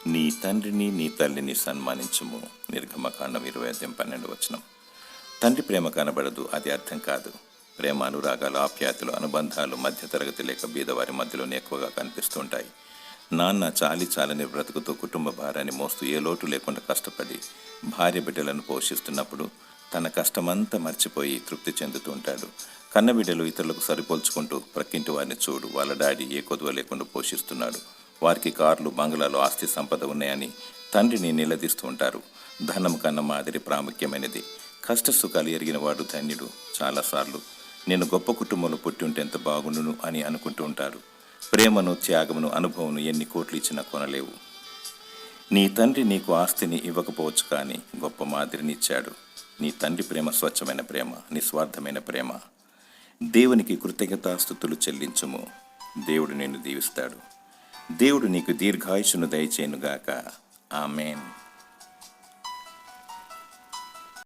నీ తండ్రిని నీ తల్లిని సన్మానించుము. నిర్గమకాండం 20:12. తండ్రి ప్రేమ కనబడదు, అది అర్థం కాదు. ప్రేమ, అనురాగాలు, ఆప్యాయతలు, అనుబంధాలు మధ్యతరగతి లేక బీదవారి మధ్యలోనే ఎక్కువగా కనిపిస్తుంటాయి. నాన్న చాలని బ్రతుకుతో కుటుంబ భారాన్ని మోస్తూ ఏ లోటు లేకుండా కష్టపడి భార్య బిడ్డలను పోషిస్తున్నప్పుడు తన కష్టమంతా మర్చిపోయి తృప్తి చెందుతూ ఉంటాడు. కన్నబిడ్డలు ఇతరులకు సరిపోల్చుకుంటూ ప్రక్కింటి వారిని చూడు, వాళ్ళ డాడీ ఏ కొదువ లేకుండా పోషిస్తున్నాడు, వారికి కార్లు, బంగ్లాలు, ఆస్తి సంపద ఉన్నాయని తండ్రిని నిలదీస్తూ ఉంటారు. ధనం కన్నా మాదిరి ప్రాముఖ్యమైనది. కష్ట సుఖాలు ఎరిగిన వాడు ధన్యుడు. చాలాసార్లు నేను గొప్ప కుటుంబంలో పుట్టి ఉంటే ఎంత బాగుండును అని అనుకుంటూ ఉంటారు. ప్రేమను, త్యాగమును, అనుభవమును ఎన్ని కోట్లు ఇచ్చినా కొనలేవు. నీ తండ్రి నీకు ఆస్తిని ఇవ్వకపోవచ్చు, కానీ గొప్ప మాదిరిని ఇచ్చాడు. నీ తండ్రి ప్రేమ స్వచ్ఛమైన ప్రేమ, నిస్వార్థమైన ప్రేమ. దేవునికి కృతజ్ఞతాస్తుతులు చెల్లించుము. దేవుడు నిన్ను దీవిస్తాడు. దేవుడు నీకు దీర్ఘాయుషును దయచేయునుగాక. ఆమేన్.